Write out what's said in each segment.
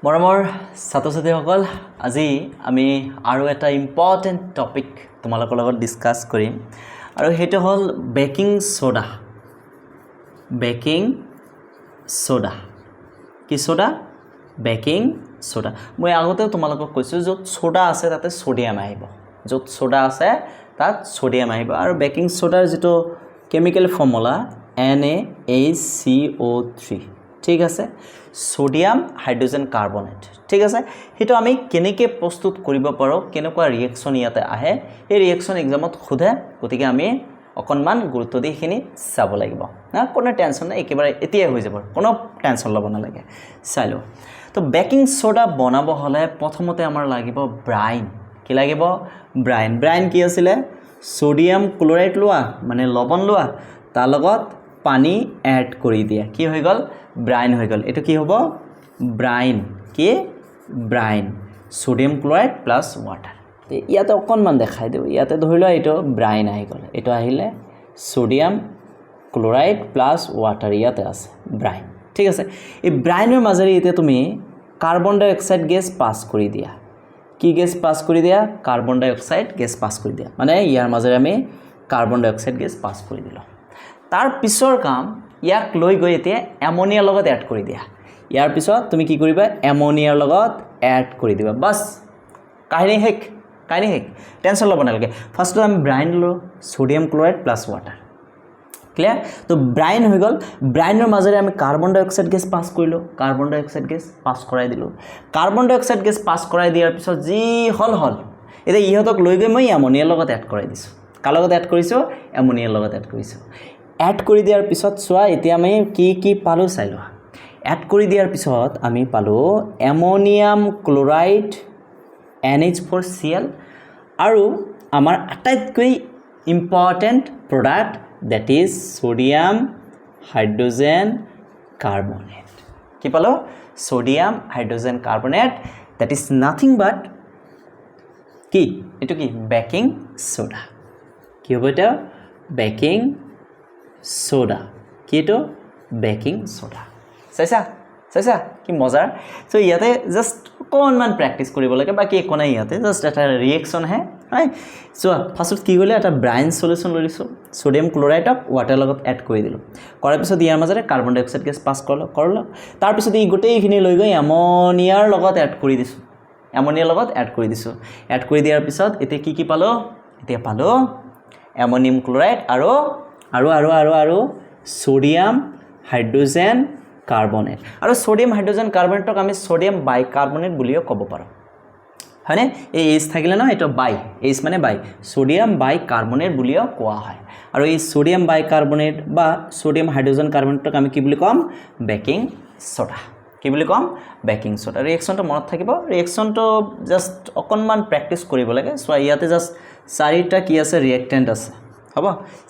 মৰমৰ ছাত্ৰ-ছাত্ৰীসকল আজি আমি আৰু এটা ইম্পৰ্টেণ্ট টপিক তোমালোকৰ লগত ডিসকাস কৰিম আৰু হেতু হল বেকিং সোডা কি সোডা বেকিং সোডা মই আগতে তোমালোকক কৈছো যত সোডা আছে তাতে সোডিয়াম আহিব যত সোডা আছে তাত সোডিয়াম আহিব আৰু বেকিং সোডাৰ যেটো কেমিক্যাল ফৰ্মুলা NaHCO3 ঠিক আছে সোডিয়াম হাইড্ৰোজেন কাৰ্বনেট ঠিক আছে হেতু আমি কেনেকৈ প্ৰস্তুত কৰিব পাৰো কেনেকুৱা ৰিঅ্যাকচন ইয়াতে আহে এই ৰিঅ্যাকচন এক্সামত খুদে গতিকে আমি অকনমান গুৰুত্ব দি খিনি চাব লাগিব না কোনো টেনচন নাই একেবাৰে এতিয়া হৈ যাব কোনো টেনচন লব নালাগে চাইলো তো বেকিং সোডা বনাব হলে প্ৰথমতে আমাৰ লাগিব ব্ৰাইন কি লাগিব ব্ৰাইন কি আছিল সোডিয়াম ক্লোৰাইড লোৱা মানে লৱণ লোৱা তাৰ লগত পানী এড কৰি দিয়া কি হৈ গল ব্ৰাইন হৈ গল এটো কি হ'ব ব্ৰাইন কি ব্ৰাইন সোডিয়াম ক্লোৰাইড প্লাস ওয়াটাৰ ইয়াতে অকনমান দেখাই দিও ইয়াতে ধৰিলো এটো ব্ৰাইন আহি গল এটো আহিলে সোডিয়াম ক্লোৰাইড প্লাস ওয়াটাৰ ইয়াতে আছে ব্ৰাইন ঠিক আছে এই ব্ৰাইনৰ মাজেৰে এতিয়া তুমি কাৰ্বন ডাই অক্সাইড গেছ পাস কৰি দিয়া কি গেছ পাস কৰি দিয়া কাৰ্বন ডাই অক্সাইড গেছ পাস কৰি দিয়া মানে ইয়াৰ মাজেৰে আমি কাৰ্বন ডাই অক্সাইড গেছ পাস কৰি দিলো তাৰ পিছৰ কাম ইয়াক লৈ গৈ এতিয়া এমোনিয়াৰ লগত এড কৰি দিয়া ইয়াৰ পিছত তুমি কি কৰিবা এমোনিয়াৰ লগত এড কৰি দিবা বাস কাহিনী হেক টেনচন লব নালাগে ফাৰ্স্ট আমি ব্ৰাইন লো sodium chloride plus water clear তো ব্ৰাইন হৈ গল ব্ৰাইনৰ মাজেৰে আমি কাৰ্বন ডাই অক্সাইড গেছ পাস কৰিলো কাৰ্বন ডাই অক্সাইড গেছ পাস কৰাই দিলো কাৰ্বন ডাই অক্সাইড গেছ পাস কৰাই দিয়াৰ পিছত যি হল এতিয়া ইহতক লৈ গৈ মই এমোনিয়াৰ লগত এড কৰাই দিছো কাৰ লগত এড কৰিছো এমোনিয়াৰ লগত এড কৰিছো এড কৰি দিয়াৰ পিছত চোৱা এতিয়া আমি কি পালো চাইলো এড কৰি দিয়াৰ পিছত আমি পালো এমোনিয়াম ক্লোৰাইড NH4Cl আৰু আমাৰ আটাইতকৈ important product that is sodium hydrogen carbonate কি পালো sodium hydrogen carbonate that is nothing but কি এটো কি বেকিং সোডা কি হ'ব এটা বেকিং সোডা কি এটো বেকিং সোডা চাইছা কি মজাৰ সো ইয়াতে জাস্ট কোনমান প্ৰ্যাকটিস কৰিব লাগে বাকি একো নাই ইয়াতে জাস্ট এটা ৰিঅ্যাকচন হে হয় সো ফাৰ্স্টত কি গলে এটা ব্ৰাইন সলিউশন লৈছো সোডিয়াম ক্লোৰাইড অফ ওয়াটাৰ লগত এড কৰি দিলো কৰাৰ পিছত ইয়াৰ মাজেৰে কাৰ্বন ডাই অক্সাইড গেছ পাস কৰলো তাৰ পিছত এই গোটেইখিনি লৈ গৈ এমোনিয়াৰ লগত এড কৰি দিছো এড কৰি দিয়াৰ পিছত এতিয়া কি পালো এতিয়া পালো এমোনিয়াম ক্লোৰাইড আৰু সোডিয়াম হাইড্ৰোজেন কাৰ্বনেট আৰু সোডিয়াম হাইড্ৰোজেন কাৰ্বনেটক আমি সোডিয়াম বাইকাৰ্বনেট বুলিও ক'ব পাৰো হয়নে এই H থাকিলে না এটা বাই H মানে বাই সোডিয়াম বাইকাৰ্বনেট বুলিও কোৱা হয় আৰু এই সোডিয়াম বাইকাৰ্বনেট বা সোডিয়াম হাইড্ৰোজেন কাৰ্বনেটক আমি কি বুলি কম বেকিং সোডা কি বুলি কম বেকিং সোডা ৰিঅ্যাকচনটো মনত থাকিব ৰিঅ্যাকচনটো জাস্ট অকনমান প্ৰ্যাকটিস কৰিব লাগে সো ইয়াতে জাস্ট চাৰিটা কি আছে ৰিঅ্যাকটেন্ট আছে হ'ব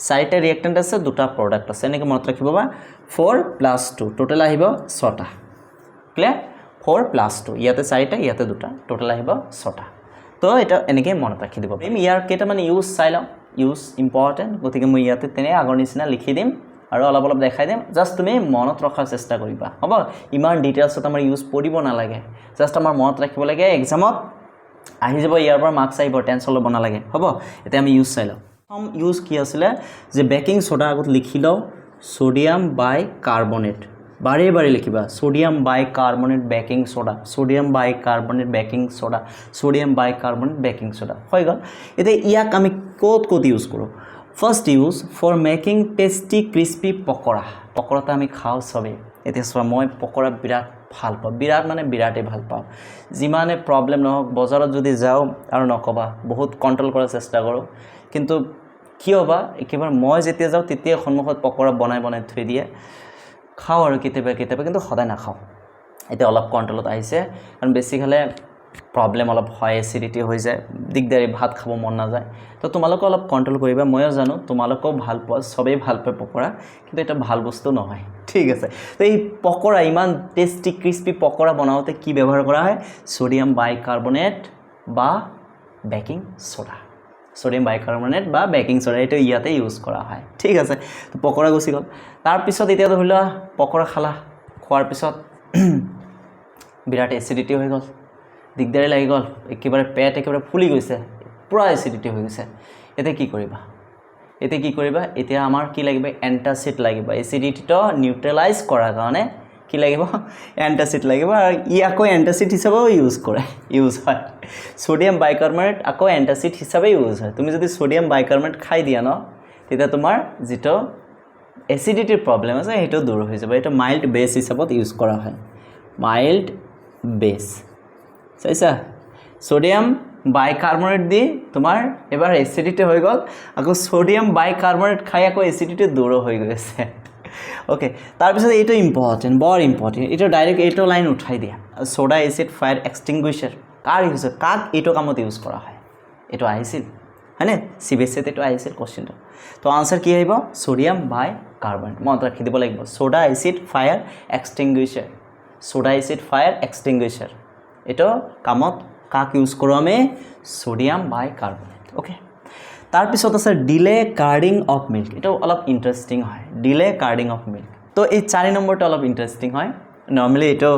চাৰিটা ৰিঅ্যাকটেন্ট আছে দুটা প্ৰডাক্ট আছে এনেকৈ মনত ৰাখিব বা 4 + 2 টোটাল আহিব 6টা ক্লিয়াৰ 4 + 2 ইয়াতে চাৰিটা ইয়াতে দুটা টোটাল আহিব 6টা তো এটা এনেকৈ মনত ৰাখি দিব আমি ইয়াৰ কেইটা মানে ইউজ চাই লওঁ ইউজ ইম্পৰ্টেন্ট গতিকে মই ইয়াতে তেনে আগৰ নিচিনা লিখি দিম আৰু অলপ দেখাই দিম জাস্ট তুমি মনত ৰখাৰ চেষ্টা কৰিবা হ'ব ইমান ডিটেইলছত আমাৰ ইউজ পঢ়িব নালাগে জাস্ট আমাৰ মনত ৰাখিব লাগে এক্সামত আহি যাব ইয়াৰ পৰা মাৰ্কস আহিব টেনচন লব নালাগে হ'ব এতিয়া আমি ইউজ চাই লওঁ हम यूज কি আছিল যে বেকিং সোডা আগত লিখি লও সোডিয়াম বাইকার্বনেট বারে লিখিবা sodium bicarbonate baking soda sodium bicarbonate baking soda sodium bicarbonate baking soda হৈ গল এতে ইয়াক আমি কত ইউজ কৰো first use for making tasty crispy পকোড়াটা আমি খাও সবে এতে মই পকোড়া বিৰাট ভাল পাওঁ বিৰাটেই ভাল পাওঁ যিমানে প্ৰবলেম নহওক বজাৰত যদি যাও আৰু নকবা বহুত কন্ট্ৰোল কৰাৰ চেষ্টা কৰো কিন্তু কি হবা একেবাৰে মই যেতিয়া যাও তেতিয়া সন্মুখত পকোড়া বনাই থৈ দিয়ে খাও আৰু কেতিয়াবা কিন্তু সদায় নাখাও এটা অলপ কন্ট্ৰোলত আহিছে কাৰণ বেছি খালে প্ৰবলেম অলপ হয় এসিডিটি হৈ যায় দিগদাৰি ভাত খাব মন নাযায় তো তোমালোক অলপ কন্ট্ৰোল কৰিবা ময়ো জানো তোমালোকও ভাল পোৱা সবেই ভাল পায় পকোড়া কিন্তু এটা ভাল বস্তু নহয় ঠিক আছে তো এই পকোড়া ইমান টেস্টি ক্রিস্পি পকোড়া বনাওতে কি ব্যৱহাৰ কৰা হয় সোডিয়াম বাইকাৰ্বনেট বা বেকিং সোডা সোডিয়াম বাইকাৰ্বনেট বা বেকিং সোডা এটা ইয়াতে ইউজ কৰা হয় ঠিক আছে তো পকোড়া গুছি গল তাৰ পিছত এতিয়া ধৰিলা পকোড়া খালা খোৱাৰ পিছত বিৰাট এচিডিটি হৈ গ'ল, দিগদাৰী লাগি গ'ল, একেবাৰে পেট একেবাৰে ফুলি গৈছে, পূৰা এচিডিটি হৈ গৈছে। এতিয়া কি কৰিবা? এতিয়া আমাৰ কি লাগিব? এণ্টাচিড লাগিব। এচিডিটিটো নিউট্ৰেলাইজ কৰাৰ কাৰণে কি লাগিব? এণ্টাচিড লাগিব। আৰু ই আকৌ এণ্টাচিড হিচাপেও ইউজ হয়। ছ'ডিয়াম বাইকাৰ্বনেট আকৌ এণ্টাচিড হিচাপে ইউজ হয়। তুমি যদি ছ'ডিয়াম বাইকাৰ্বনেট খাই দিয়া ন, তেতিয়া তোমাৰ যিটো এচিডিটিৰ প্ৰব্লেম আছে সেইটো দূৰ হৈ যাব। এইটো মাইল্ড বেছ হিচাপত ইউজ কৰা হয়, মাইল্ড বেছ। চাইছা? ছ'ডিয়াম বাইকাৰ্বনেট দি তোমাৰ এবাৰ এচিডিটি হৈ গ'ল, আকৌ ছ'ডিয়াম বাইকাৰ্বনেট খাই আকৌ এচিডিটি দূৰ হৈ গৈছে। অ'কে, তাৰপিছত এইটো ইম্পৰ্টেণ্ট, বৰ ইম্পৰ্টেণ্ট। এইটো ডাইৰেক্ট এইটো লাইন উঠাই দিয়া। ছ'ডা এচিড ফায়াৰ এক্সটিংগুইশ্বাৰ কাক এইটো কামত ইউজ কৰা হয়? এইটো আহিছিল হয়নে? CBSEত এইটো আহিছিল কুৱেশ্যনটো। তো আনচাৰ কি আহিব? Sodium bicarbonate. মনত ৰাখি দিব লাগিব, ছ'ডা এচিড ফায়াৰ এক্সটিংগুইশ্বাৰ। এইটো কামত কাক ইউজ কৰোঁ আমি? Sodium bicarbonate. অ'কে, তাৰপিছত আছে ডিলে কাৰ্ডিং অফ মিল্ক। এইটো অলপ ইণ্টাৰেষ্টিং হয়, ডিলে কাৰ্ডিং অফ মিল্ক। তো এই 4 নম্বৰটো অলপ ইণ্টাৰেষ্টিং হয়। নৰ্মেলি এইটো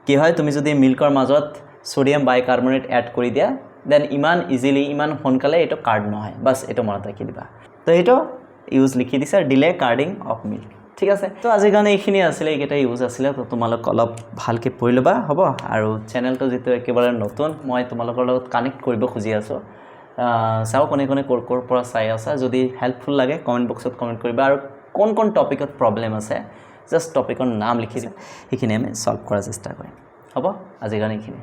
কি হয়, তুমি যদি মিল্কৰ মাজত ছ'ডিয়াম বাইকাৰ্বনেট এড কৰি দিয়া, দেন ইমান সোনকালে এইটো কাৰ্ড নহয়। বাছ এইটো মনত ৰাখি দিবা। তো এইটো ইউজ লিখি দিছে, ডিলে কাৰ্ডিং অফ মিল্ক। ঠিক আছে, তো আজিৰ কাৰণে এইখিনি আছিলে, এইকেইটা ইউজ আছিলে। তো তোমালোক অলপ ভালকৈ পঢ়ি ল'বা, হ'ব? আৰু চেনেলটো যিটো একেবাৰে নতুন, মই তোমালোকৰ লগত কানেক্ট কৰিব খুজি আছোঁ। চাওঁ কোনে ক'ৰ পৰা চাই আছা। যদি হেল্পফুল লাগে কমেণ্ট বক্সত কমেণ্ট কৰিবা, আৰু কোন টপিকত প্ৰব্লেম আছে জাষ্ট টপিকৰ নাম লিখি দিম, সেইখিনি আমি ছল্ভ কৰাৰ চেষ্টা কৰিম। হ'ব, আজিৰ কাৰণে এইখিনি।